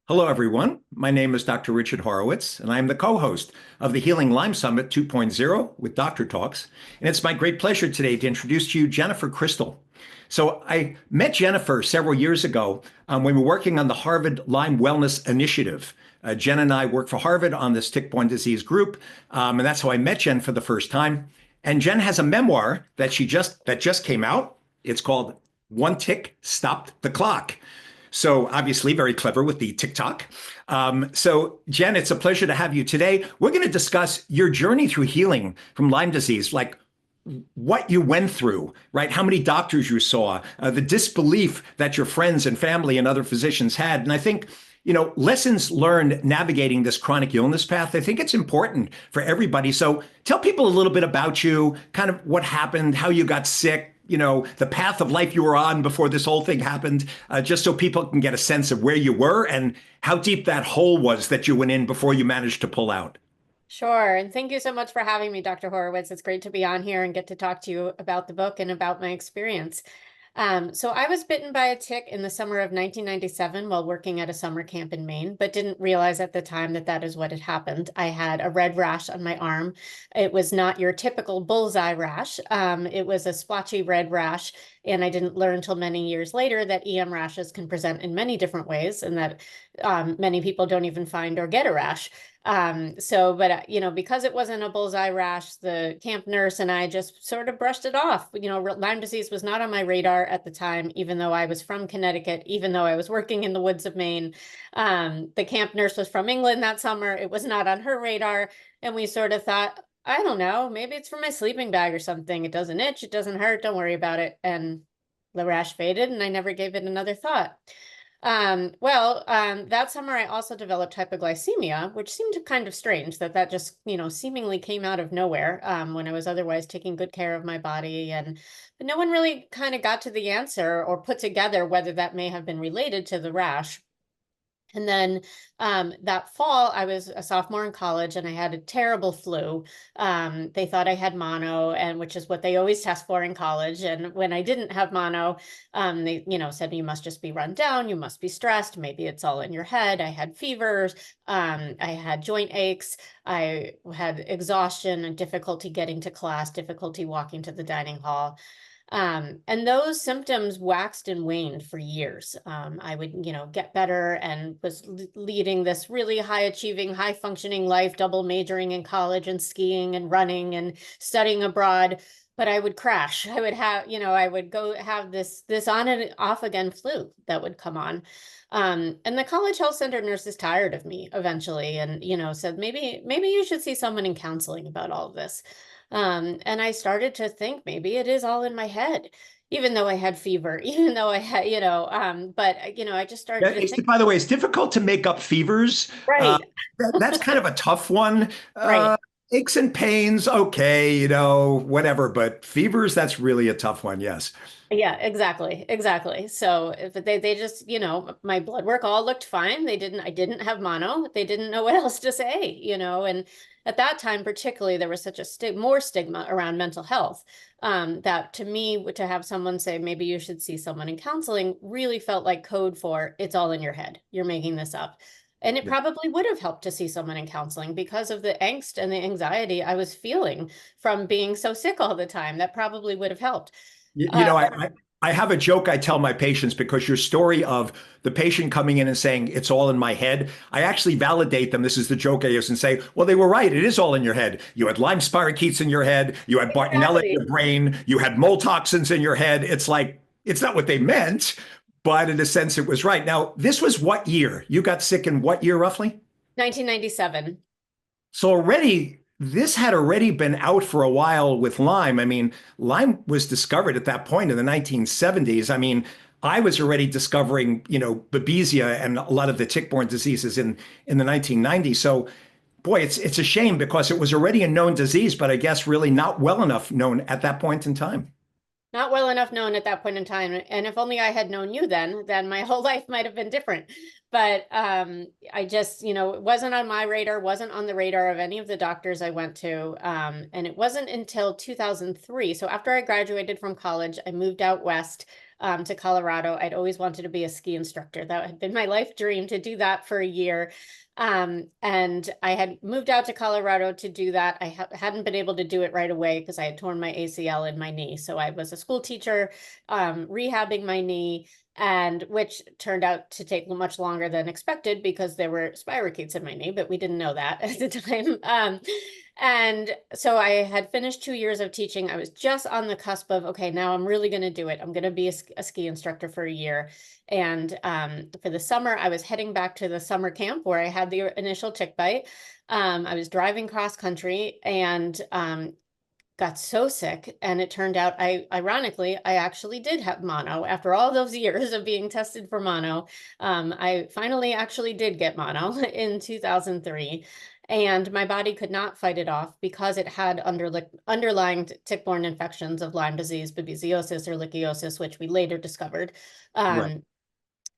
Hello, everyone. My name is Dr. Richard Horowitz, and I'm the co-host of the Healing Lyme Summit 2.0 with Doctor Talks. And it's my great pleasure today to introduce to you Jennifer Crystal. So I met Jennifer several years ago when we were working on the Harvard Lyme Wellness Initiative. Jen and I work for Harvard on this tick-borne disease group, and that's how I met Jen for the first time. And Jen has a memoir that just came out. It's called One Tick Stopped the Clock. So obviously very clever with the TikTok. So Jen, it's a pleasure to have you today. We're going to discuss your journey through healing from Lyme disease, like what you went through, right? How many doctors you saw, the disbelief that your friends and family and other physicians had. And I think, lessons learned navigating this chronic illness path, I think it's important for everybody. So tell people a little bit about you, kind of what happened, how you got sick, the path of life you were on before this whole thing happened, just so people can get a sense of where you were and how deep that hole was that you went in before you managed to pull out. Sure. And thank you so much for having me, Dr. Horowitz. It's great to be on here and get to talk to you about the book and about my experience. So I was bitten by a tick in the summer of 1997 while working at a summer camp in Maine, but didn't realize at the time that that is what had happened. I had a red rash on my arm. It was not your typical bullseye rash. It was a splotchy red rash. And I didn't learn until many years later that EM rashes can present in many different ways and that many people don't even find or get a rash. Because it wasn't a bullseye rash, the camp nurse and I just sort of brushed it off. Lyme disease was not on my radar at the time, even though I was from Connecticut, even though I was working in the woods of Maine. The camp nurse was from England that summer. It was not on her radar. And we sort of thought, I don't know, maybe it's from my sleeping bag or something. It doesn't itch, it doesn't hurt, don't worry about it. And the rash faded and I never gave it another thought. That summer I also developed hypoglycemia, which seemed kind of strange that just, seemingly came out of nowhere when I was otherwise taking good care of my body. But no one really kind of got to the answer or put together whether that may have been related to the rash. And then that fall, I was a sophomore in college and I had a terrible flu. They thought I had mono, and which is what they always test for in college. And when I didn't have mono, they, said you must just be run down, you must be stressed, maybe it's all in your head. I had fevers, I had joint aches, I had exhaustion and difficulty getting to class, difficulty walking to the dining hall. And those symptoms waxed and waned for years. I would, get better and was leading this really high achieving, high functioning life, double majoring in college and skiing and running and studying abroad. But I would crash. I would have, I would go have this on and off again flu that would come on. And the college health center nurses tired of me eventually and, said, maybe you should see someone in counseling about all of this. And I started to think maybe it is all in my head, even though I had fever, even though I had, I just Yeah, started to think, by the way, it's difficult to make up fevers. right, That's kind of a tough one. right. Aches and pains, okay, whatever. But fevers, that's really a tough one. Yes. Yeah, exactly. Exactly. So if they just, my blood work all looked fine. I didn't have mono. They didn't know what else to say, and at that time, particularly, there was such a more stigma around mental health that to me, to have someone say, maybe you should see someone in counseling really felt like code for it's all in your head. You're making this up. And it Yeah. probably would have helped to see someone in counseling because of the angst and the anxiety I was feeling from being so sick all the time. That probably would have helped. You, you Uh, know, I have a joke I tell my patients because your story of the patient coming in and saying it's all in my head, I actually validate them. This is the joke I use and say, well, they were right. It is all in your head. You had Lyme spirochetes in your head. You had Bartonella in exactly. your brain. You had mold toxins in your head. It's like, it's not what they meant, but in a sense, it was right. Now, this was what year? You got sick in what year roughly? 1997. So already, this had already been out for a while with Lyme. I mean, Lyme was discovered at that point in the 1970s. I mean, I was already discovering, Babesia and a lot of the tick-borne diseases in the 1990s. So, boy, it's a shame because it was already a known disease, but I guess really not well enough known at that point in time. Not well enough known at that point in time. And if only I had known you then my whole life might have been different. But I just, it wasn't on my radar, wasn't on the radar of any of the doctors I went to. And it wasn't until 2003. So after I graduated from college, I moved out west to Colorado. I'd always wanted to be a ski instructor. That had been my life dream, to do that for a year. And I had moved out to Colorado to do that. I hadn't been able to do it right away because I had torn my ACL in my knee. So I was a school teacher, rehabbing my knee, and which turned out to take much longer than expected because there were spirochetes in my knee, but we didn't know that at the time. And so I had finished 2 years of teaching. I was just on the cusp of, okay, now I'm really going to do it. I'm going to be a ski instructor for a year. And for the summer, I was heading back to the summer camp where I had the initial tick bite. I was driving cross country and got so sick, and it turned out ironically, I actually did have mono. After all those years of being tested for mono, I finally actually did get mono in 2003. And my body could not fight it off because it had underlying tick-borne infections of Lyme disease, babesiosis, or lichiosis, which we later discovered. Right.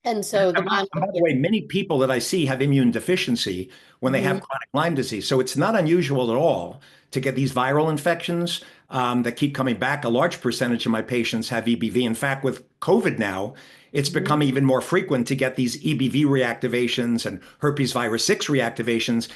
And so the And mono, by the way, many people that I see have immune deficiency when they have chronic Lyme disease. So it's not unusual at all to get these viral infections that keep coming back. A large percentage of my patients have EBV. In fact, with COVID now, it's become even more frequent to get these EBV reactivations and herpes virus 6 reactivations.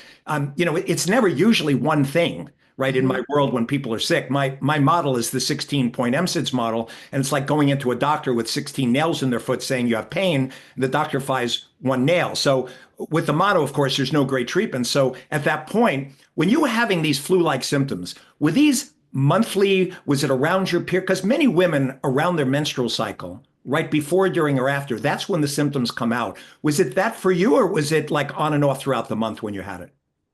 It's never usually one thing. Right. In my world, when people are sick, my model is the 16-point MSIDS model. And it's like going into a doctor with 16 nails in their foot saying you have pain. The doctor finds one nail. So with the mono, of course, there's no great treatment. So at that point, when you were having these flu-like symptoms, were these monthly? Was it around your period? Because many women around their menstrual cycle, right before, during, or after, that's when the symptoms come out. Was it that for you, or was it like on and off throughout the month when you had it?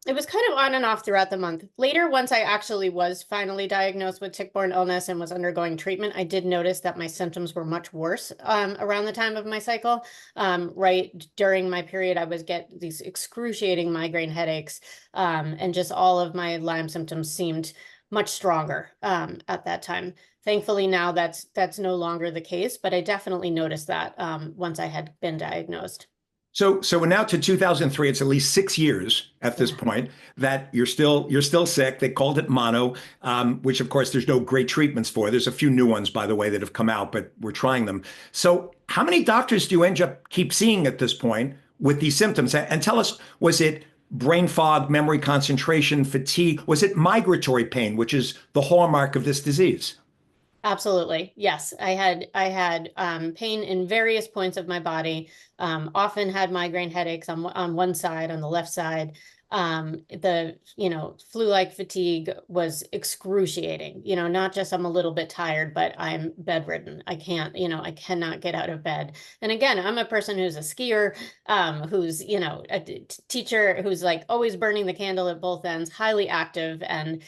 It was kind of on and off throughout the month. Later, once I actually was finally diagnosed with tick-borne illness and was undergoing treatment, I did notice that my symptoms were much worse around the time of my cycle. Right during my period, I would get these excruciating migraine headaches, and just all of my Lyme symptoms seemed much stronger at that time. Thankfully, now that's no longer the case, but I definitely noticed that once I had been diagnosed. So we're now to 2003. It's at least 6 years at this point that you're still sick. They called it mono, which of course there's no great treatments for. There's a few new ones, by the way, that have come out, but we're trying them. So how many doctors do you end up keep seeing at this point with these symptoms? And tell us, was it brain fog, memory concentration, fatigue? Was it migratory pain, which is the hallmark of this disease? Absolutely. Yes. I had pain in various points of my body, often had migraine headaches on one side, on the left side. The flu-like fatigue was excruciating, not just I'm a little bit tired, but I'm bedridden. I cannot get out of bed. And again, I'm a person who's a skier, who's, a teacher who's like always burning the candle at both ends, highly active. And,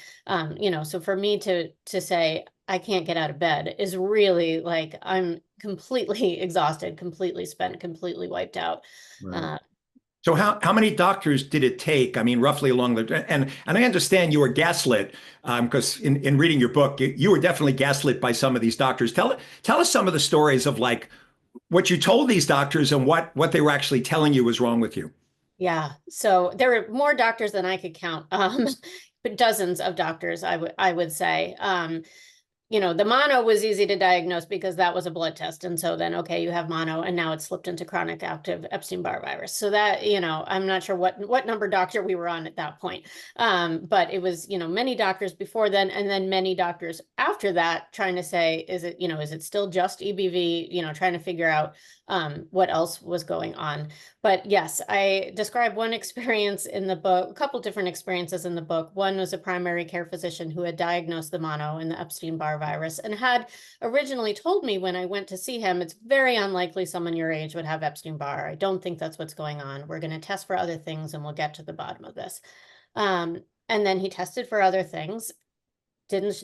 so for me to say, I can't get out of bed is really like I'm completely exhausted, completely spent, completely wiped out. Right. So how many doctors did it take? I mean, roughly along the and I understand you were gaslit because in reading your book, you were definitely gaslit by some of these doctors. Tell us some of the stories of like what you told these doctors and what they were actually telling you was wrong with you. Yeah. So there were more doctors than I could count, but dozens of doctors, I would say. The mono was easy to diagnose because that was a blood test. And so then, okay, you have mono, and now it's slipped into chronic active Epstein-Barr virus. So that, I'm not sure what number doctor we were on at that point. But it was, many doctors before then, and then many doctors after that trying to say, is it still just EBV, trying to figure out what else was going on. But yes, I describe one experience in the book, a couple different experiences in the book. One was a primary care physician who had diagnosed the mono and the Epstein-Barr virus and had originally told me when I went to see him, it's very unlikely someone your age would have Epstein-Barr. I don't think that's what's going on. We're going to test for other things and we'll get to the bottom of this. And then he tested for other things.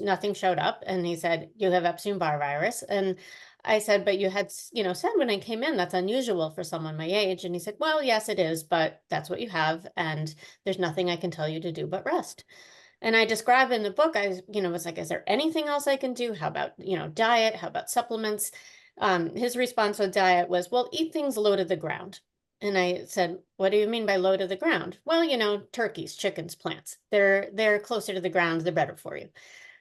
Nothing showed up. And he said, you have Epstein-Barr virus. And I said, but you had, said when I came in, that's unusual for someone my age. And he said, well, yes, it is, but that's what you have. And there's nothing I can tell you to do but rest. And I describe in the book, I, was like, is there anything else I can do? How about, diet? How about supplements? His response with diet was, well, eat things low to the ground. And I said, what do you mean by low to the ground? Well, turkeys, chickens, plants, they're closer to the ground, they're better for you.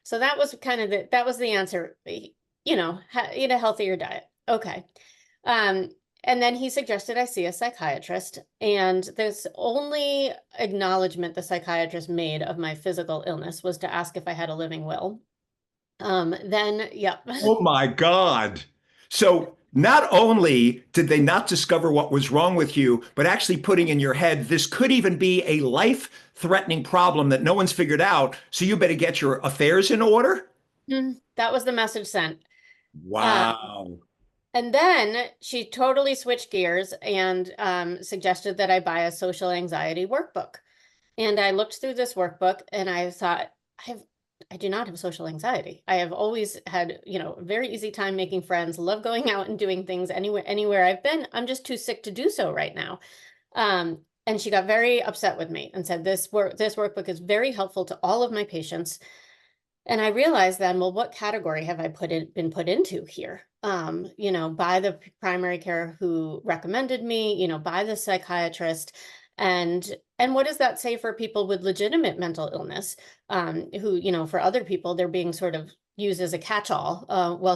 So that was kind of that was the answer, eat a healthier diet. Okay. Um, and then he suggested I see a psychiatrist, and this only acknowledgement the psychiatrist made of my physical illness was to ask if I had a living will. Then, yep. Oh my God. So not only did they not discover what was wrong with you, but actually putting in your head, this could even be a life-threatening problem that no one's figured out. So you better get your affairs in order. That was the message sent. Uh, Wow. and then she totally switched gears and suggested that I buy a social anxiety workbook. And I looked through this workbook and I thought, I do not have social anxiety. I have always had, a very easy time making friends, love going out and doing things anywhere I've been. I'm just too sick to do so right now. And she got very upset with me and said, this workbook is very helpful to all of my patients. And I realized then, well, what category have I been put into here? By the primary care who recommended me, by the psychiatrist. And what does that say for people with legitimate mental illness, who, for other people, they're being sort of used as a catch-all.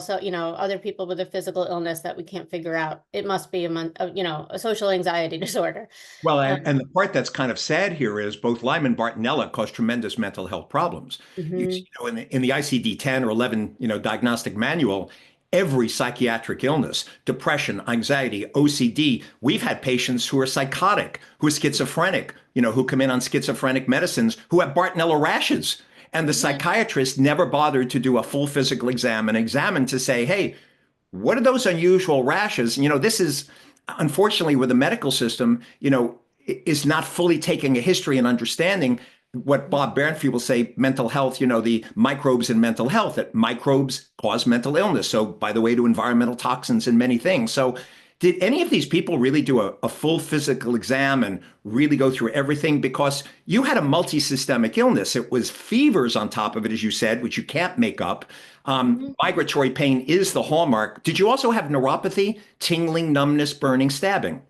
So, other people with a physical illness that we can't figure out, it must be a social anxiety disorder. Well, Um, and the part that's kind of sad here is both Lyme and Bartonella cause tremendous mental health problems. mhm. In the ICD-10 or 11, diagnostic manual, every psychiatric illness, depression, anxiety, OCD, we've had patients who are psychotic, who are schizophrenic, who come in on schizophrenic medicines, who have Bartonella rashes. And the Mhm. psychiatrist never bothered to do a full physical exam and examine to say, hey, what are those unusual rashes? This is unfortunately with the medical system, is not fully taking a history and understanding what Bob Bernfeld will say mental health, the microbes in mental health, that microbes cause mental illness. So, by the way, to environmental toxins and many things. So, did any of these people really do a full physical exam and really go through everything? Because you had a multi-systemic illness. It was fevers on top of it, as you said, which you can't make up. Mhm. Migratory pain is the hallmark. Did you also have neuropathy, tingling, numbness, burning, stabbing?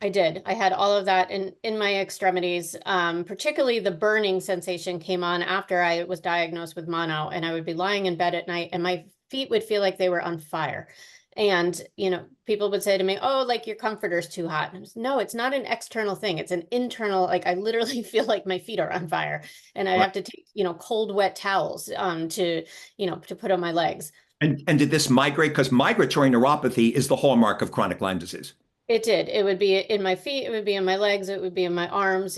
I did. I had all of that in my extremities. Particularly the burning sensation came on after I was diagnosed with mono, and I would be lying in bed at night, and my feet would feel like they were on fire. And people would say to me, "Oh, like your comforter's too hot." And I was, no, it's not an external thing. It's an internal. Like I literally feel like my feet are on fire, and I'd Right. have to take cold, wet towels to put on my legs. And did this migrate? Because migratory neuropathy is the hallmark of chronic Lyme disease. It did. It would be in my feet, it would be in my legs, it would be in my arms,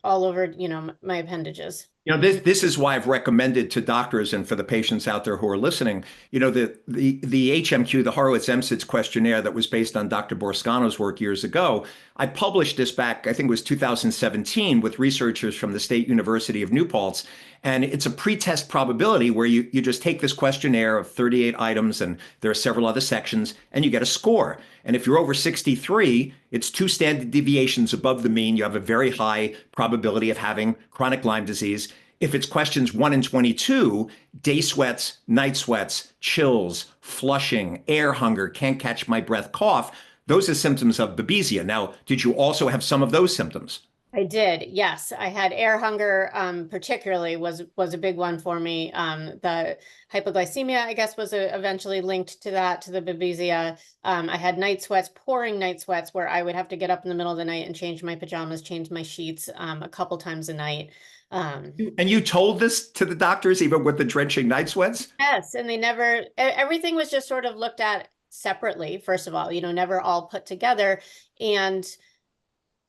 all over, my appendages. This is why I've recommended to doctors and for the patients out there who are listening, the HMQ, the Horowitz MSIDS questionnaire that was based on Dr. Borscano's work years ago. I published this back, I think it was 2017, with researchers from the State University of New Paltz. And it's a pretest probability where you just take this questionnaire of 38 items, and there are several other sections, and you get a score. And if you're over 63, it's 2 standard deviations above the mean. You have a very high probability of having chronic Lyme disease. If it's questions 1 and 22, day sweats, night sweats, chills, flushing, air hunger, can't catch my breath, cough, those are symptoms of babesia. Now, did you also have some of those symptoms? I did, yes. I had air hunger, particularly was a big one for me. The hypoglycemia, I guess, was eventually linked to that, to the babesia. I had night sweats, pouring night sweats, where I would have to get up in the middle of the night and change my pajamas, change my sheets, a couple times a night. And you told this to the doctors, even with the drenching night sweats? Yes, and they never, everything was just sort of looked at separately, first of all, never all put together. And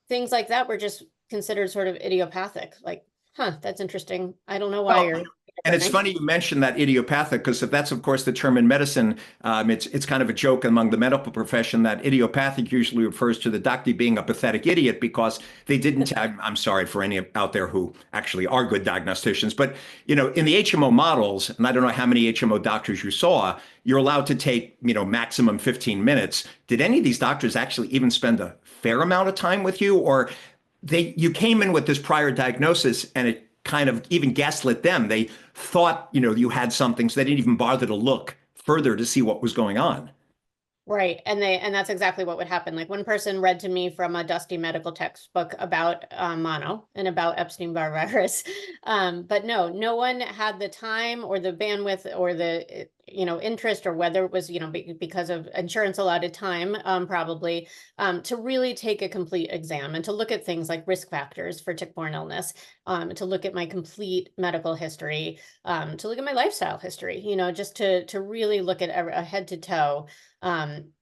things like that were just considered sort of idiopathic. Like, huh, that's interesting. I don't know why Well, you're and it's burning. funny you mentioned that idiopathic, because if that's, of course, the term in medicine, it's kind of a joke among the medical profession that idiopathic usually refers to the doctor being a pathetic idiot because they didn't. I'm sorry for any out there who actually are good diagnosticians, but in the HMO models, and I don't know how many HMO doctors you saw, you're allowed to take maximum 15 minutes. Did any of these doctors actually even spend a fair amount of time with you, or you came in with this prior diagnosis and it kind of even gaslit them? They thought, you had something, so they didn't even bother to look further to see what was going on. Right. And that's exactly what would happen. Like one person read to me from a dusty medical textbook about mono and about Epstein-Barr virus. But no one had the time or the bandwidth or the, interest, or whether it was, because of insurance allotted time, probably, to really take a complete exam and to look at things like risk factors for tick-borne illness, to look at my complete medical history, to look at my lifestyle history, just to really look at a head to toe.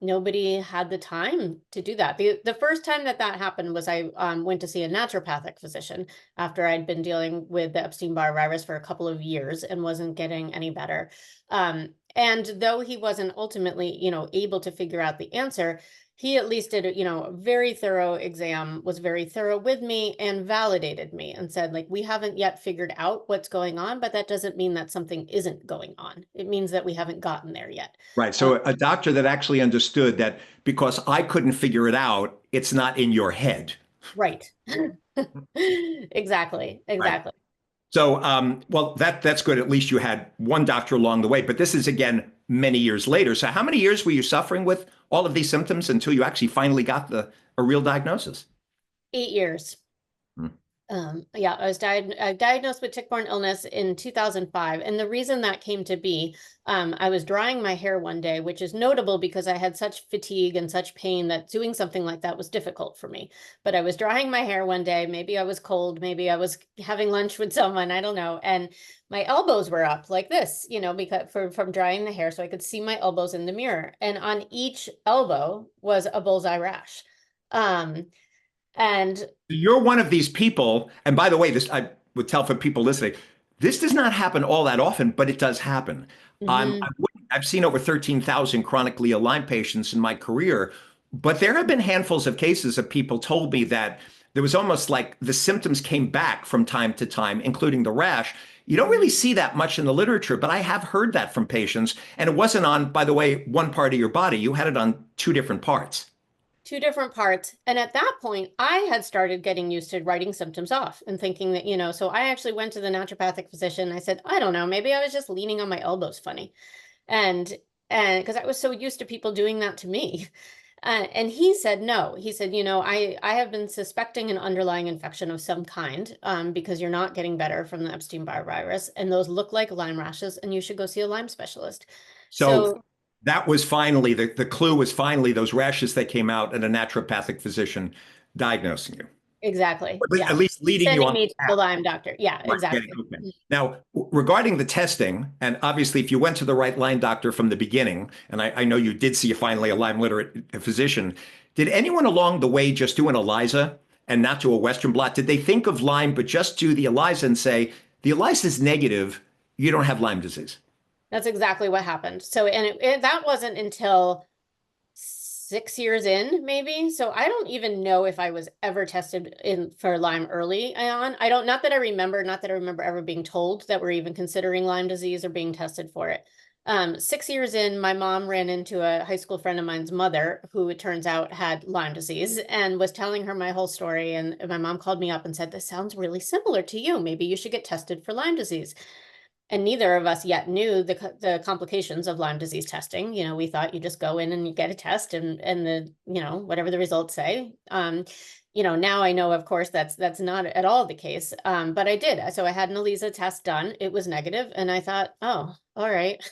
Nobody had the time to do that. The first time that happened was I went to see a naturopathic physician after I'd been dealing with the Epstein-Barr virus for a couple of years and wasn't getting any better. And though he wasn't ultimately, able to figure out the answer, he at least did a very thorough exam, was very thorough with me, and validated me and said, like, we haven't yet figured out what's going on, but that doesn't mean that something isn't going on. It means that we haven't gotten there yet. Right. So a doctor that actually understood that because I couldn't figure it out, it's not in your head. Right. Exactly. Right. Exactly. So, well, that's good. At least you had one doctor along the way. But this is, again, many years later. So how many years were you suffering with all of these symptoms until you actually finally got a real diagnosis? 8 years. Hmm. Yeah, I was diagnosed with tick-borne illness in 2005. And the reason that came to be, I was drying my hair one day, which is notable because I had such fatigue and such pain that doing something like that was difficult for me. But I was drying my hair one day. Maybe I was cold. Maybe I was having lunch with someone. I don't know. And my elbows were up like this, because from drying the hair, so I could see my elbows in the mirror. And on each elbow was a bullseye rash. And You're one of these people. And by the way, this I would tell for people listening, this does not happen all that often, but it does happen. mhm. I've seen over 13,000 chronically ill Lyme patients in my career, but there have been handfuls of cases of people told me that there was almost like the symptoms came back from time to time, including the rash. You don't really see that much in the literature, but I have heard that from patients. And it wasn't on, by the way, one part of your body. You had it on two different parts. Two different parts. And at that point, I had started getting used to writing symptoms off and thinking that, so I actually went to the naturopathic physician. I said, I don't know, maybe I was just leaning on my elbows funny. And because I was so used to people doing that to me. And he said, no, he said, I have been suspecting an underlying infection of some kind, because you're not getting better from the Epstein-Barr virus. And those look like Lyme rashes, and you should go see a Lyme specialist. So So that was finally the clue was finally those rashes that came out and a naturopathic physician diagnosing you. exactly. Or Yeah. at least leading you Sending on me to the the path. Lyme doctor. Yeah, Right. Yeah, exactly. okay. Now, regarding the testing, and obviously, if you went to the right Lyme doctor from the beginning, and I know you did see finally a Lyme literate physician, did anyone along the way just do an ELISA and not do a Western blot? Did they think of Lyme, but just do the ELISA and say, the ELISA is negative, you don't have Lyme disease? That's exactly what happened. So, and that wasn't until 6 years in, maybe. So I don't even know if I was ever tested in for Lyme early on. I don't, not that I remember, not that I remember ever being told that we're even considering Lyme disease or being tested for it. 6 years in, my mom ran into a high school friend of mine's mother, who it turns out had Lyme disease, and was telling her my whole story. And my mom called me up and said, this sounds really similar to you. Maybe you should get tested for Lyme disease. And neither of us yet knew the complications of Lyme disease testing. We thought you just go in and you get a test, and the, whatever the results say. Now I know, of course, that's not at all the case. But I did. So I had an ELISA test done. It was negative, and I thought, oh, all right.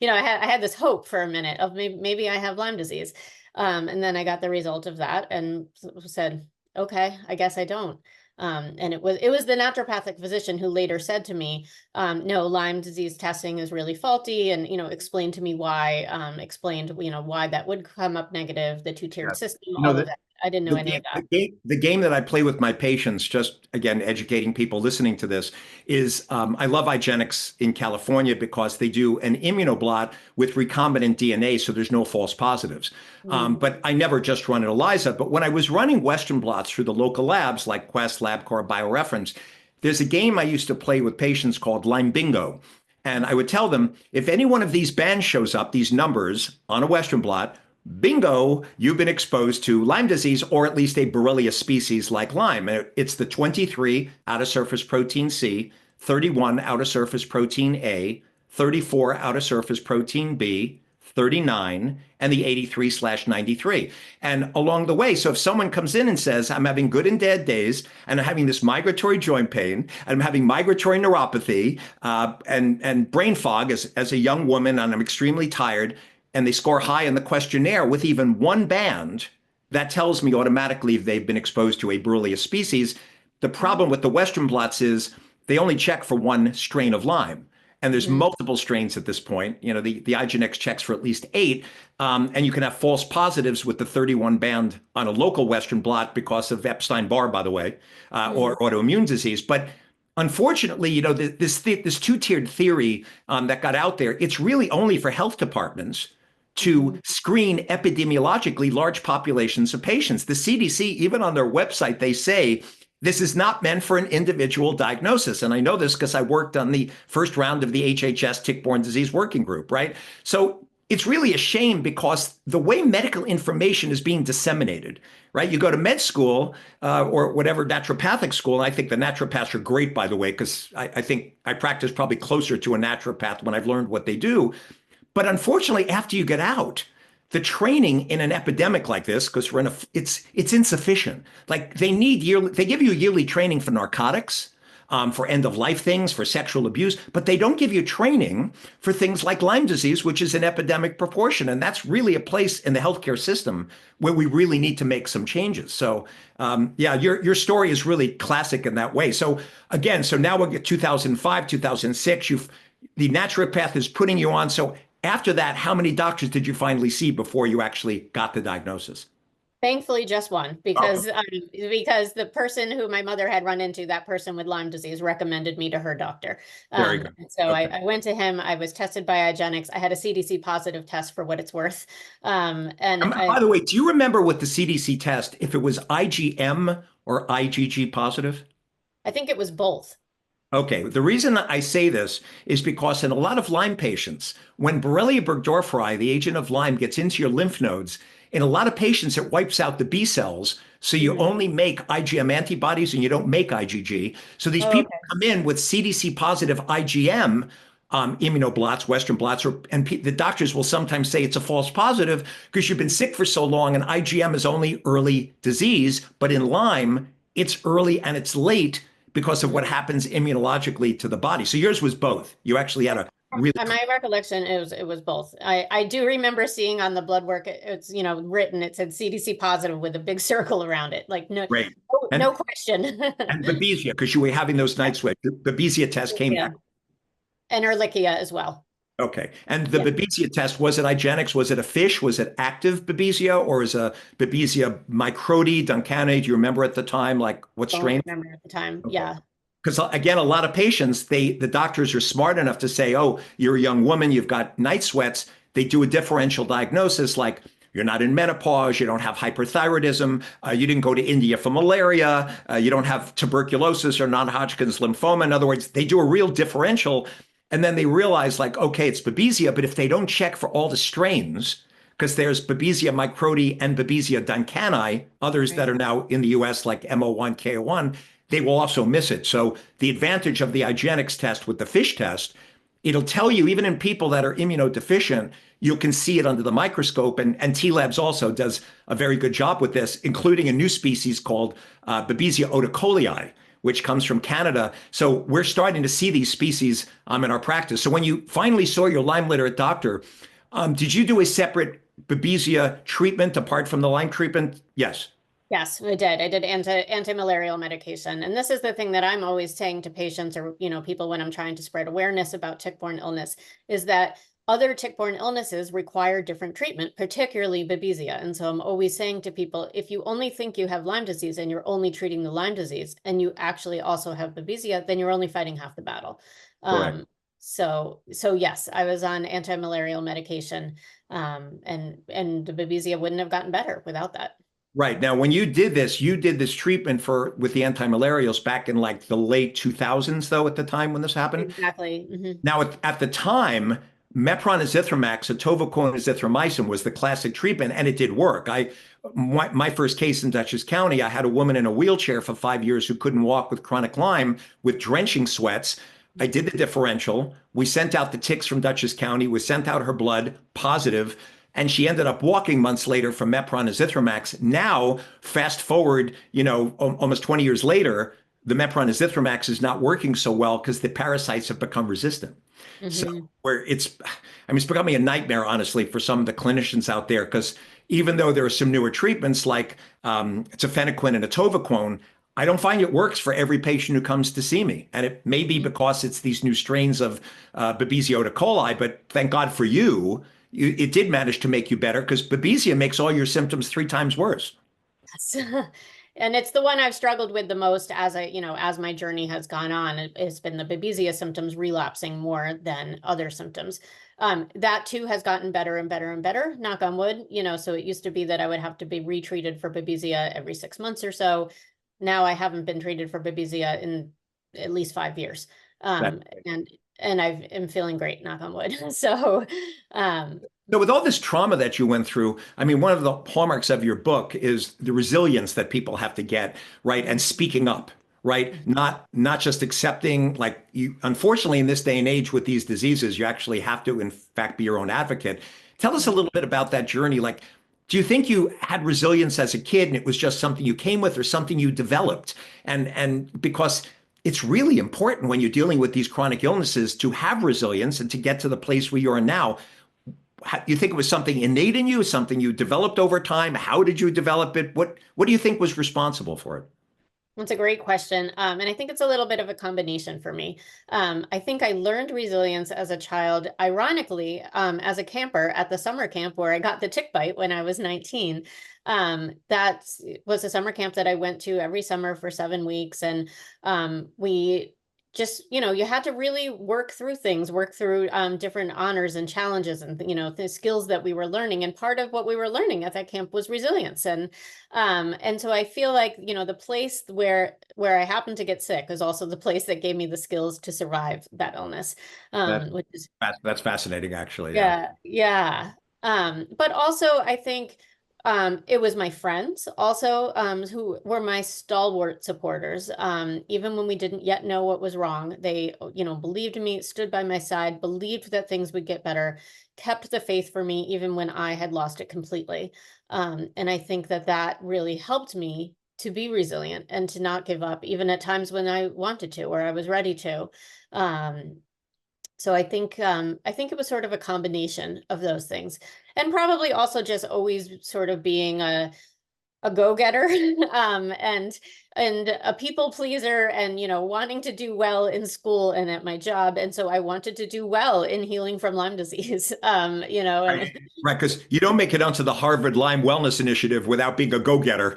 I had this hope for a minute of maybe I have Lyme disease. And then I got the result of that and said, okay, I guess I don't. And it was the naturopathic physician who later said to me, no, Lyme disease testing is really faulty, and explained to me why, explained why that would come up negative, the two-tiered Yes. system, You know, all of that. I didn't know any of that. the game that I play with my patients, just again, educating people listening to this, is I love IGeneX in California because they do an immunoblot with recombinant DNA, so there's no false positives. But I never just run an ELISA. But when I was running Western blots through the local labs like Quest, LabCorp, BioReference, there's a game I used to play with patients called Lyme Bingo. And I would tell them, if any one of these bands shows up, these numbers on a Western blot, bingo, you've been exposed to Lyme disease, or at least a Borrelia species like Lyme. It's the 23 outer surface protein C, 31 outer surface protein A, 34 outer surface protein B, 39, and the 83/93. And along the way, so if someone comes in and says, I'm having good and bad days, and I'm having this migratory joint pain, and I'm having migratory neuropathy, and brain fog as a young woman, and I'm extremely tired, and they score high in the questionnaire with even one band, that tells me automatically they've been exposed to a Borrelia species. The problem with the Western blots is they only check for one strain of Lyme. And there's multiple strains at this point. You know, the IGNX checks for at least 8. And you can have false positives with the 31 band on a local Western blot because of Epstein-Barr, by the way, or autoimmune disease. But unfortunately, you know, this two-tiered theory that got out there, it's really only for health departments to screen epidemiologically large populations of patients. The CDC, even on their website, they say this is not meant for an individual diagnosis. And I know this because I worked on the first round of the HHS tick-borne disease working group, right? So it's really a shame because the way medical information is being disseminated, right? You go to med school or whatever naturopathic school, and I think the naturopaths are great, by the way, because I think I practice probably closer to a naturopath when I've learned what they do. But unfortunately, after you get out, the training in an epidemic like this, because it's insufficient. Like they give you yearly training for narcotics, for end of life things, for sexual abuse, but they don't give you training for things like Lyme disease, which is an epidemic proportion. And that's really a place in the healthcare system where we really need to make some changes. So yeah, your story is really classic in that way. So again, so now we'll get 2005, 2006, the naturopath is putting you on. So after that, how many doctors did you finally see before you actually got the diagnosis? Thankfully, just one, because the person who my mother had run into, that person with Lyme disease, recommended me to her doctor. Very good. So I went to him. I was tested by IGNX. I had a CDC positive test for what it's worth. By the way, do you remember what the CDC test, if it was IgM or IgG positive? I think it was both. Okay, the reason I say this is because in a lot of Lyme patients, when Borrelia burgdorferi, the agent of Lyme, gets into your lymph nodes, in a lot of patients, it wipes out the B cells. So you only make IgM antibodies and you don't make IgG. So these people come in with CDC positive IgM immunoblots, Western blots, and the doctors will sometimes say it's a false positive because you've been sick for so long and IgM is only early disease. But in Lyme, it's early and it's late because of what happens immunologically to the body. So yours was both. You actually had a really. My recollection, it was both. I do remember seeing on the blood work, it's written, it said CDC positive with a big circle around it. Like no question. And Babesia, because you were having those night sweats. The Babesia test came back. And Ehrlichia as well. Okay. And the Babesia test, was it IGNX? Was it a fish? Was it active Babesia, or is a Babesia microti, Duncani? Do you remember at the time, like what strain? I remember at the time. Okay. Yeah. Because again, a lot of patients, the doctors are smart enough to say, oh, you're a young woman, you've got night sweats. They do a differential diagnosis like you're not in menopause, you don't have hyperthyroidism, you didn't go to India for malaria, you don't have tuberculosis or non-Hodgkin's lymphoma. In other words, they do a real differential. And then they realize like, okay, it's Babesia, but if they don't check for all the strains, because there's Babesia microti and Babesia duncani, others that are now in the US like MO1, KO1, they will also miss it. So the advantage of the IGNX test with the FISH test, it'll tell you even in people that are immunodeficient, you can see it under the microscope. And T-Labs also does a very good job with this, including a new species called Babesia oticolii, which comes from Canada. So we're starting to see these species in our practice. So when you finally saw your Lyme literate doctor, did you do a separate Babesia treatment apart from the Lyme treatment? Yes. Yes, I did. I did anti-malarial medication. And this is the thing that I'm always saying to patients or, people when I'm trying to spread awareness about tick-borne illness is that other tick-borne illnesses require different treatment, particularly Babesia. And so I'm always saying to people, if you only think you have Lyme disease and you're only treating the Lyme disease and you actually also have Babesia, then you're only fighting half the battle. So yes, I was on anti-malarial medication and the Babesia wouldn't have gotten better without that. Right. Now, when you did this treatment with the antimalarials back in like the late 2000s, though, at the time when this happened? Exactly. Mm-hmm. Now, at the time, Mepron azithromycin, atovaquone azithromycin was the classic treatment, and it did work. My first case in Dutchess County, I had a woman in a wheelchair for 5 years who couldn't walk with chronic Lyme with drenching sweats. I did the differential. We sent out the ticks from Dutchess County. We sent out her blood positive, and she ended up walking months later from Mepron and Zithromax. Now, fast forward, almost 20 years later, the Mepron and Zithromax is not working so well because the parasites have become resistant. So Hmm. where it's becoming a nightmare, honestly, for some of the clinicians out there, because even though there are some newer treatments like tafenoquine and atovaquone, I don't find it works for every patient who comes to see me. And it may be because it's these new strains of Babesia coli, but thank God for you, it did manage to make you better because Babesia makes all your symptoms 3 times worse. Yes. And it's the one I've struggled with the most as my journey has gone on. It's been the Babesia symptoms relapsing more than other symptoms. That too has gotten better and better and better, knock on wood. So it used to be that I would have to be retreated for Babesia every 6 months or so. Now I haven't been treated for Babesia in at least 5 years. That And I am feeling great, knock on wood. So, um, So with all this trauma that you went through, I mean, one of the hallmarks of your book is the resilience that people have to get, right? And speaking up, right? Not just accepting, like you, unfortunately, in this day and age with these diseases, you actually have to, in fact, be your own advocate. Tell us a little bit about that journey. Like, do you think you had resilience as a kid and it was just something you came with or something you developed? And because it's really important when you're dealing with these chronic illnesses to have resilience and to get to the place where you are now. You think it was something innate in you, something you developed over time? How did you develop it? What do you think was responsible for it? That's a great question. And I think it's a little bit of a combination for me. I think I learned resilience as a child, ironically, as a camper at the summer camp where I got the tick bite when I was 19. That was a summer camp that I went to every summer for 7 weeks. And we just, you had to really work through things, work through different honors and challenges and, the skills that we were learning. And part of what we were learning at that camp was resilience. And so I feel like, the place where I happened to get sick is also the place that gave me the skills to survive that illness, That which is that's fascinating, actually. Yeah. yeah, yeah. But also I think it was my friends also who were my stalwart supporters. Even when we didn't yet know what was wrong, they, believed in me, stood by my side, believed that things would get better, kept the faith for me even when I had lost it completely. And I think that that really helped me to be resilient and to not give up, even at times when I wanted to or I was ready to. Um, so I think it was sort of a combination of those things, and probably also just always sort of being a go-getter and a people pleaser and wanting to do well in school and at my job, and so I wanted to do well in healing from Lyme disease. And Right, because you don't make it onto the Harvard Lyme Wellness Initiative without being a go-getter.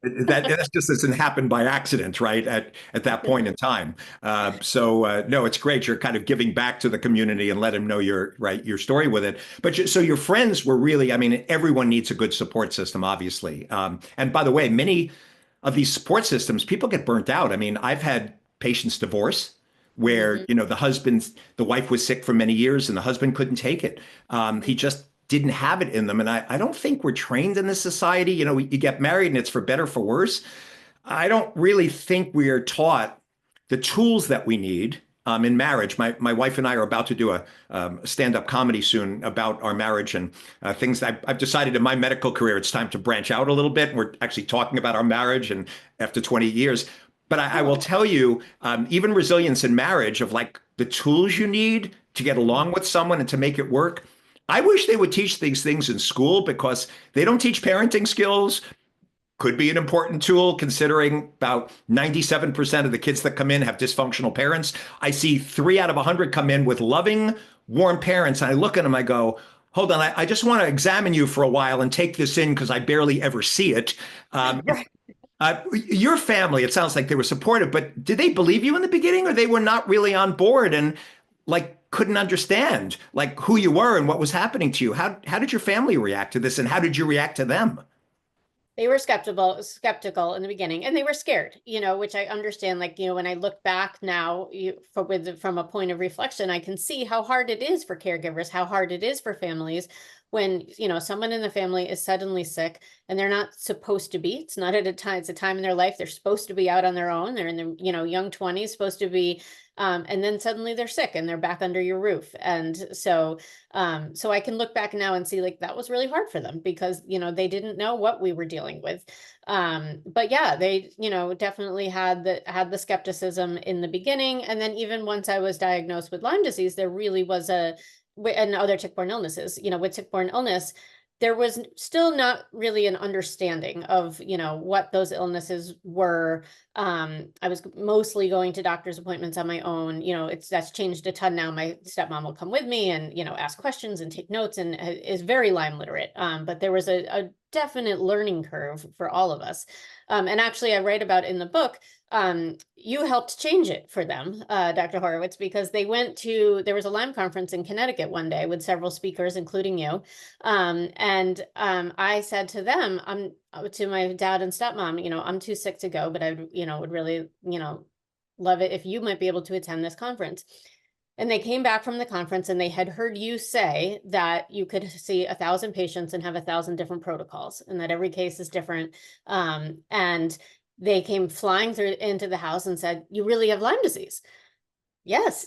That just doesn't happen by accident, right? At that point in time. No, it's great. You're kind of giving back to the community and let them know your story with it. But so your friends were really, I mean, everyone needs a good support system, obviously. And by the way, many of these support systems, people get burnt out. I mean, I've had patients divorce where Mhm. the wife was sick for many years and the husband couldn't take it. He just didn't have it in them. And I don't think we're trained in this society. You get married and it's for better, for worse. I don't really think we are taught the tools that we need in marriage. My wife and I are about to do a stand-up comedy soon about our marriage and things that I've decided in my medical career, it's time to branch out a little bit. We're actually talking about our marriage and after 20 years. But I will tell you, even resilience in marriage of like the tools you need to get along with someone and to make it work. I wish they would teach these things in school because they don't teach parenting skills. Could be an important tool considering about 97% of the kids that come in have dysfunctional parents. I see 3 out of 100 come in with loving, warm parents. And I look at them, I go, hold on, I just want to examine you for a while and take this in because I barely ever see it. Right. Your family, it sounds like they were supportive, but did they believe you in the beginning or they were not really on board and like couldn't understand like who you were and what was happening to you? How did your family react to this and how did you react to them? They were skeptical in the beginning, and they were scared, which I understand. Like, when I look back now, from a point of reflection, I can see how hard it is for caregivers, how hard it is for families when, someone in the family is suddenly sick and they're not supposed to be. It's not at a time, it's a time in their life they're supposed to be out on their own. They're in their, young 20s, supposed to be, and then suddenly they're sick and they're back under your roof. And so I can look back now and see like that was really hard for them because, they didn't know what we were dealing with. But yeah, they, definitely had the skepticism in the beginning. And then even once I was diagnosed with Lyme disease, there really was and other tick-borne illnesses, with tick-borne illness, there was still not really an understanding of, what those illnesses were. I was mostly going to doctor's appointments on my own. That's changed a ton now. My stepmom will come with me and, ask questions and take notes and is very Lyme literate. But there was a definite learning curve for all of us. And actually, I write about in the book, you helped change it for them, Dr. Horowitz, because there was a Lyme conference in Connecticut one day with several speakers, including you. And I said to them, to my dad and stepmom, I'm too sick to go, but I, would really, love it if you might be able to attend this conference. And they came back from the conference and they had heard you say that you could see 1,000 patients and have 1,000 different protocols and that every case is different. And they came flying through into the house and said, "You really have Lyme disease." Yes.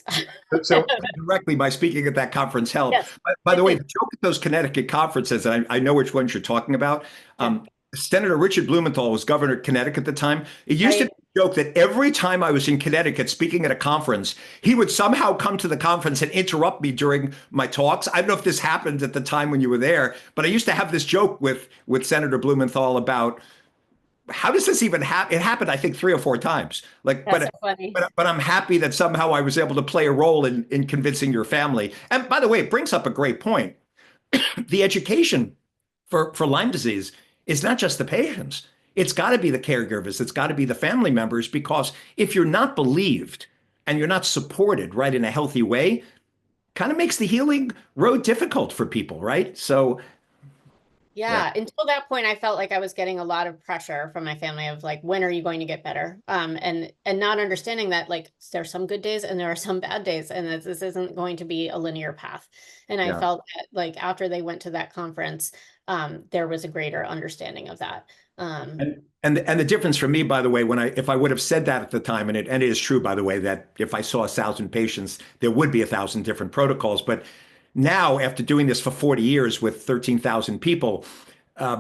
So directly by speaking at that conference helped. Yes. By the way, the joke at those Connecticut conferences, and I know which ones you're talking about. Senator Richard Blumenthal was governor of Connecticut at the time. It used to be a joke that every time I was in Connecticut speaking at a conference, he would somehow come to the conference and interrupt me during my talks. I don't know if this happened at the time when you were there, but I used to have this joke with Senator Blumenthal about how does this even happen? It happened, I think, 3 or 4 times. Like, That's so funny. but I'm happy that somehow I was able to play a role in convincing your family. And by the way, it brings up a great point. The education for Lyme disease is not just the patients. It's got to be the caregivers. It's got to be the family members, because if you're not believed and you're not supported, right, in a healthy way, kind of makes the healing road difficult for people, right? So yeah, until that point, I felt like I was getting a lot of pressure from my family of like, when are you going to get better? And not understanding that like there's some good days and there are some bad days, and that this isn't going to be a linear path. And I felt that like after they went to that conference, there was a greater understanding of that. And the difference for me, by the way, if I would have said that at the time, and it is true, by the way, that if I saw 1,000 patients, there would be 1,000 different protocols. But now, after doing this for 40 years with 13,000 people,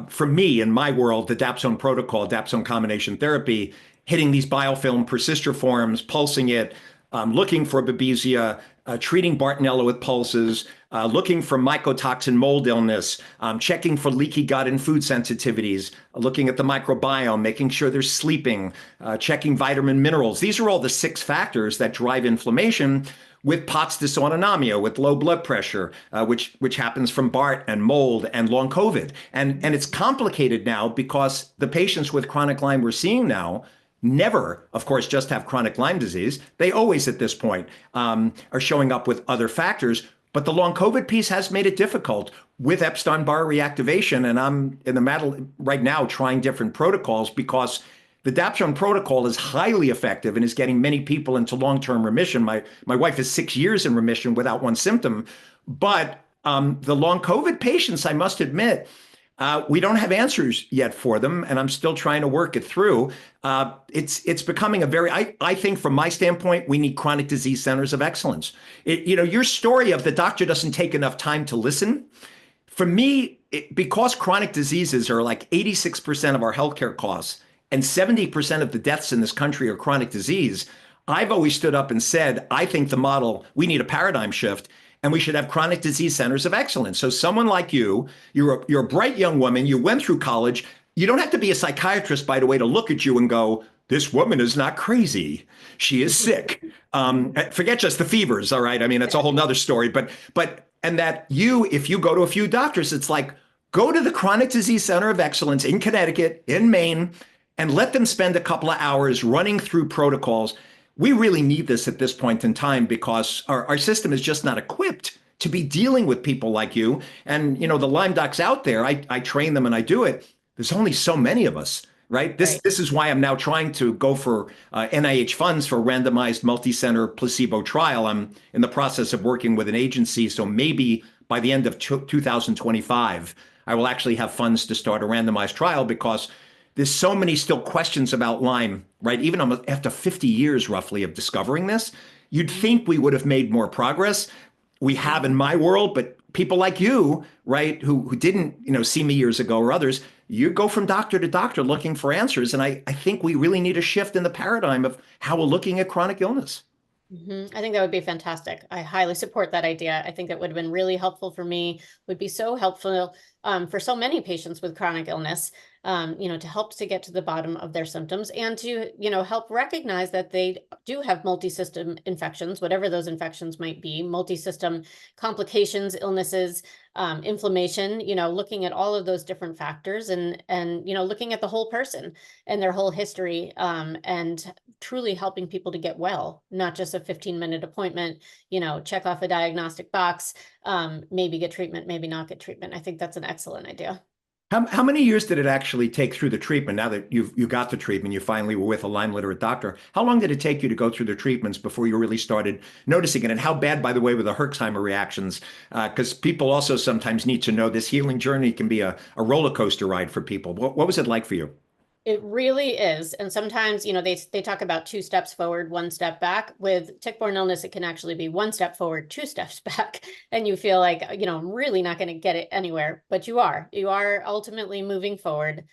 for me, in my world, the Dapsone protocol, Dapsone combination therapy, hitting these biofilm persistiforms, pulsing it, looking for Babesia, treating Bartonella with pulses, looking for mycotoxin mold illness, checking for leaky gut and food sensitivities, looking at the microbiome, making sure they're sleeping, checking vitamin minerals. These are all the 6 factors that drive inflammation, with POTS dysautonomia, with low blood pressure, which happens from BART and mold and long COVID. And it's complicated now because the patients with chronic Lyme we're seeing now never, of course, just have chronic Lyme disease. They always, at this point, are showing up with other factors. But the long COVID piece has made it difficult with Epstein-Barr reactivation. And I'm in the middle right now trying different protocols, because the Dapsone protocol is highly effective and is getting many people into long-term remission. My wife is 6 years in remission without one symptom. But the long COVID patients, I must admit, we don't have answers yet for them, and I'm still trying to work it through. It's becoming I think from my standpoint, we need chronic disease centers of excellence. Your story of the doctor doesn't take enough time to listen. For me, because chronic diseases are like 86% of our healthcare costs, and 70% of the deaths in this country are chronic disease, I've always stood up and said, I think we need a paradigm shift, and we should have chronic disease centers of excellence. So someone like you're a bright young woman, you went through college. You don't have to be a psychiatrist, by the way, to look at you and go, this woman is not crazy. She is sick. Forget just the fevers, all right? I mean, it's a whole nother story. And that if you go to a few doctors, it's like, go to the Chronic Disease Center of Excellence in Connecticut, in Maine, and let them spend a couple of hours running through protocols. We really need this at this point in time, because our system is just not equipped to be dealing with people like you. And, the Lyme docs out there, I train them and I do it. There's only so many of us, right? This is why I'm now trying to go for NIH funds for a randomized multi-center placebo trial. I'm in the process of working with an agency. So maybe by the end of 2025, I will actually have funds to start a randomized trial because there's so many still questions about Lyme, right? Even after 50 years roughly of discovering this, you'd think we would have made more progress. We have in my world, but people like you, right, who didn't, see me years ago or others, you go from doctor to doctor looking for answers. And I think we really need a shift in the paradigm of how we're looking at chronic illness. I think that would be fantastic. I highly support that idea. I think that would have been really helpful for me, would be so helpful for so many patients with chronic illness, to help to get to the bottom of their symptoms and to, help recognize that they do have multi-system infections, whatever those infections might be, multi-system complications, illnesses, inflammation, looking at all of those different factors and looking at the whole person and their whole history, and truly helping people to get well, not just a 15-minute appointment, check off a diagnostic box, maybe get treatment, maybe not get treatment. I think that's an excellent idea. How many years did it actually take through the treatment? Now that you got the treatment, you finally were with a Lyme literate doctor. How long did it take you to go through the treatments before you really started noticing it? And how bad, by the way, were the Herxheimer reactions? Because people also sometimes need to know this healing journey can be a roller coaster ride for people. What was it like for you? It really is. And sometimes, they talk about 2 steps forward, 1 step back. With tick-borne illness, it can actually be 1 step forward, 2 steps back. And you feel like, I'm really not going to get it anywhere, but you are ultimately moving forward.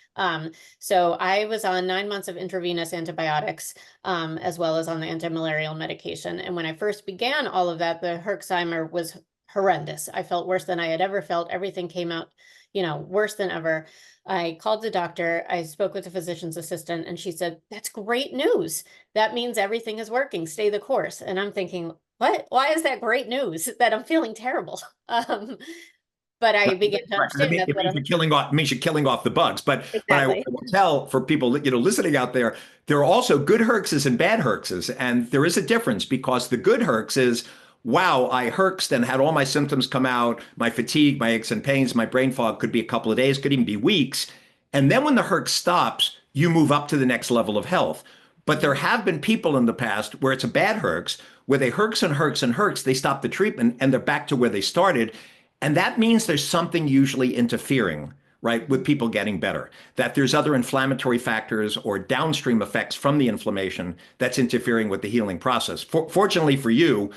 So I was on 9 months of intravenous antibiotics, as well as on the anti-malarial medication. And when I first began all of that, the Herxheimer was horrendous. I felt worse than I had ever felt. Everything came out, worse than ever. I called the doctor, I spoke with the physician's assistant, and she said, "That's great news. That means everything is working. Stay the course." And I'm thinking, what? Why is that great news that I'm feeling terrible? But I began to understand It means you're killing off the bugs. But I exactly. will tell for people listening out there, there are also good herxes and bad herxes, and there is a difference because the good herx is, wow, I herxed and had all my symptoms come out, my fatigue, my aches and pains, my brain fog could be a couple of days, could even be weeks. And then when the herx stops, you move up to the next level of health. But there have been people in the past where it's a bad herx, where they herx and herx and herx, they stop the treatment and they're back to where they started. And that means there's something usually interfering, right, with people getting better, that there's other inflammatory factors or downstream effects from the inflammation that's interfering with the healing process. Fortunately for you,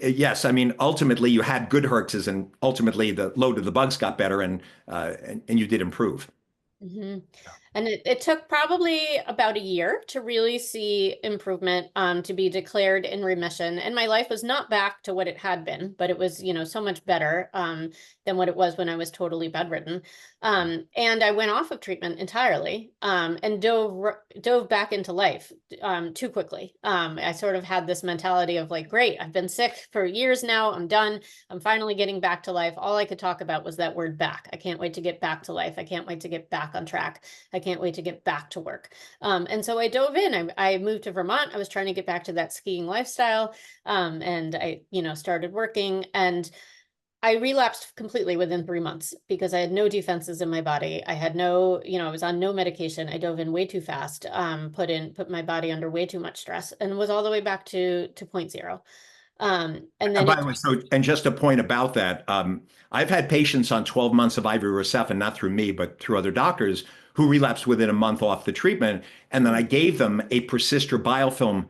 yes, I mean, ultimately you had good herxes and ultimately the load of the bugs got better and you did improve. Mm-hmm. And it took probably about a year to really see improvement, to be declared in remission. And my life was not back to what it had been, but it was, so much better than what it was when I was totally bedridden. And I went off of treatment entirely, and dove back into life too quickly. I sort of had this mentality of like, great, I've been sick for years now. I'm done. I'm finally getting back to life. All I could talk about was that word back. I can't wait to get back to life. I can't wait to get back on track. I can't wait to get back to work. And so I dove in. I moved to Vermont. I was trying to get back to that skiing lifestyle. And I, started working, and I relapsed completely within 3 months because I had no defenses in my body. I had no, I was on no medication. I dove in way too fast, put my body under way too much stress, and was all the way back to point zero. And then By the way, and just a point about that, I've had patients on 12 months of IV Recephin, not through me, but through other doctors, who relapsed within a month off the treatment. And then I gave them a persister biofilm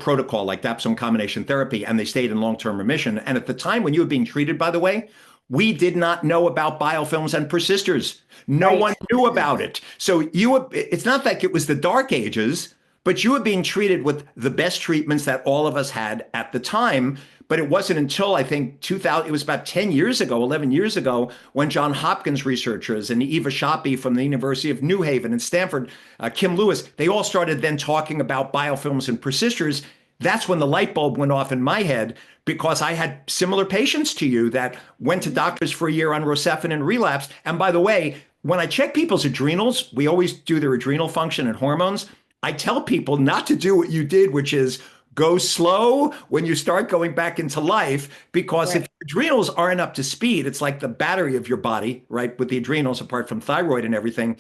protocol like Dapsone combination therapy, and they stayed in long-term remission. And at the time when you were being treated, by the way, we did not know about biofilms and persisters. No Right. one knew about it. So it's not like it was the dark ages, but you were being treated with the best treatments that all of us had at the time. But it wasn't until I think 2000, it was about 10 years ago, 11 years ago, when John Hopkins researchers and Eva Shoppe from the University of New Haven and Stanford, Kim Lewis, they all started then talking about biofilms and persisters. That's when the light bulb went off in my head, because I had similar patients to you that went to doctors for a year on Rocephin and relapsed. And by the way, when I check people's adrenals, we always do their adrenal function and hormones. I tell people not to do what you did, which is go slow when you start going back into life, because Right. if your adrenals aren't up to speed, it's like the battery of your body, right? With the adrenals, apart from thyroid and everything,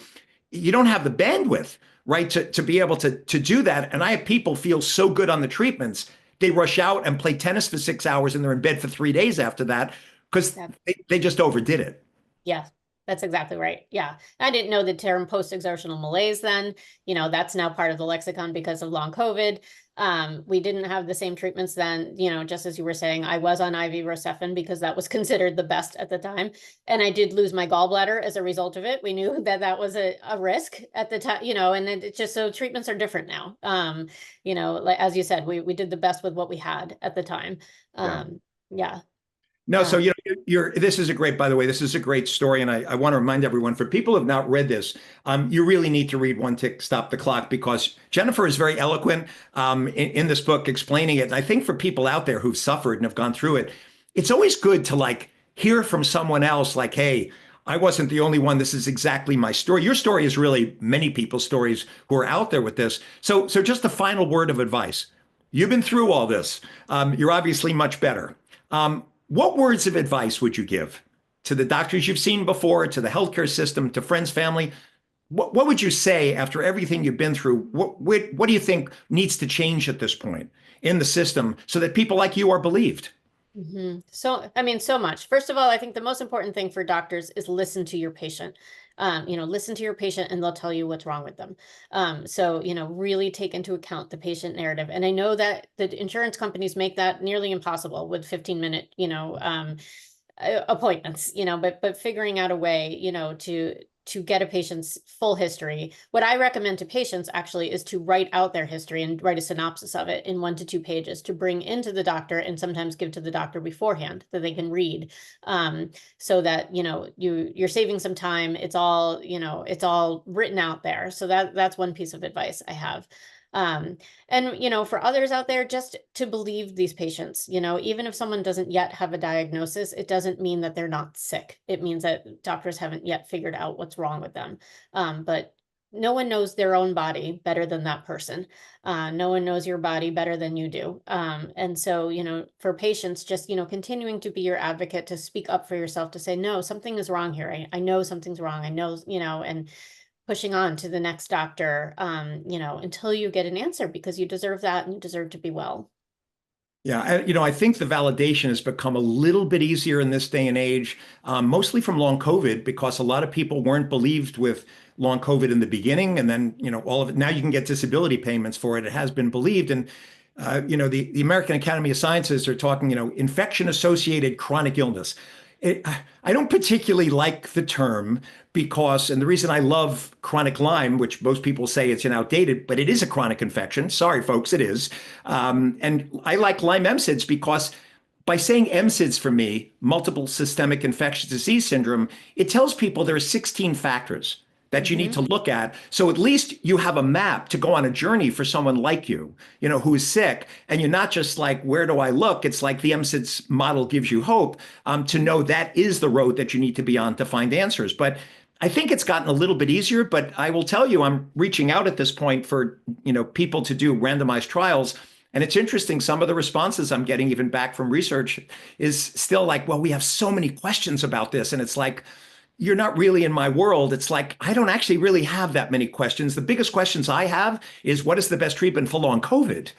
you don't have the bandwidth, right? To be able to do that. And I have people feel so good on the treatments. They rush out and play tennis for 6 hours and they're in bed for 3 days after that. because Yeah. they just overdid it. Yeah, that's exactly right. Yeah. I didn't know the term post-exertional malaise then. That's now part of the lexicon because of long COVID. We didn't have the same treatments then, just as you were saying, I was on IV Rocephin because that was considered the best at the time. And I did lose my gallbladder as a result of it. We knew that that was a risk at the time, and it just, so treatments are different now. Like, as you said, we did the best with what we had at the time. Yeah. Yeah. No, so Uh, this is a great, by the way, this is a great story, and I want to remind everyone, for people who have not read this, you really need to read One Tick Stop the Clock, because Jennifer is very eloquent in this book explaining it. And I think for people out there who've suffered and have gone through it, it's always good to like hear from someone else, like, hey, I wasn't the only one. This is exactly my story. Your story is really many people's stories who are out there with this. So just a final word of advice. You've been through all this. You're obviously much better. What words of advice would you give to the doctors you've seen before, to the healthcare system, to friends, family? What would you say after everything you've been through? What do you think needs to change at this point in the system so that people like you are believed? So, I mean, so much. First of all, I think the most important thing for doctors is listen to your patient. Listen to your patient and they'll tell you what's wrong with them. So, really take into account the patient narrative. And I know that the insurance companies make that nearly impossible with 15-minute, appointments, but figuring out a way, to get a patient's full history. What I recommend to patients actually is to write out their history and write a synopsis of it in 1 to 2 pages to bring into the doctor, and sometimes give to the doctor beforehand that they can read, so that you're saving some time. It's all written out there. So that's one piece of advice I have. And for others out there, just to believe these patients, even if someone doesn't yet have a diagnosis, it doesn't mean that they're not sick. It means that doctors haven't yet figured out what's wrong with them. But no one knows their own body better than that person. No one knows your body better than you do. And so, for patients, just, continuing to be your advocate, to speak up for yourself, to say, no, something is wrong here. I know something's wrong. I know, and pushing on to the next doctor, until you get an answer, because you deserve that and you deserve to be well. Yeah, I think the validation has become a little bit easier in this day and age, mostly from long COVID, because a lot of people weren't believed with long COVID in the beginning, and then all of it. Now you can get disability payments for it. It has been believed, and the American Academy of Sciences are talking, infection-associated chronic illness. I don't particularly like the term because, and the reason I love chronic Lyme, which most people say it's outdated, but it is a chronic infection. Sorry, folks, it is. And I like Lyme MSIDS because by saying MSIDS for me, multiple systemic infectious disease syndrome, it tells people there are 16 factors that you need to look at. So at least you have a map to go on a journey for someone like you, who is sick. And you're not just like, where do I look? It's like the MSIDS model gives you hope to know that is the road that you need to be on to find answers. But I think it's gotten a little bit easier, but I will tell you, I'm reaching out at this point for, people to do randomized trials. And it's interesting, some of the responses I'm getting even back from research is still like, well, we have so many questions about this. And it's like, you're not really in my world. It's like, I don't actually really have that many questions. The biggest questions I have is, what is the best treatment for long COVID?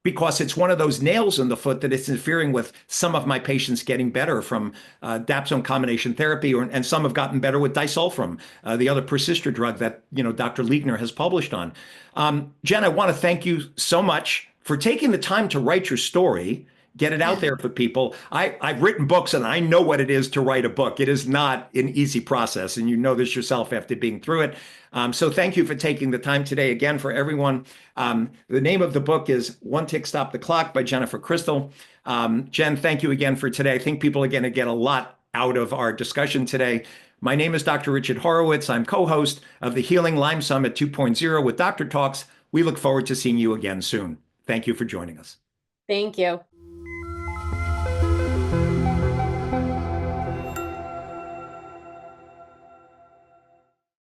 Because it's one of those nails in the foot that it's interfering with some of my patients getting better from dapsone combination therapy, and some have gotten better with disulfiram, the other persister drug that, Dr. Liegner has published on. Jen, I want to thank you so much for taking the time to write your story. Get it out there for people. I've written books and I know what it is to write a book. It is not an easy process, and you know this yourself after being through it. So thank you for taking the time today. Again, for everyone, the name of the book is One Tick Stop the Clock by Jennifer Crystal. Jen, thank you again for today. I think people are going to get a lot out of our discussion today. My name is Dr. Richard Horowitz. I'm co-host of the Healing Lyme Summit 2.0 with Dr. Talks. We look forward to seeing you again soon. Thank you for joining us. Thank you.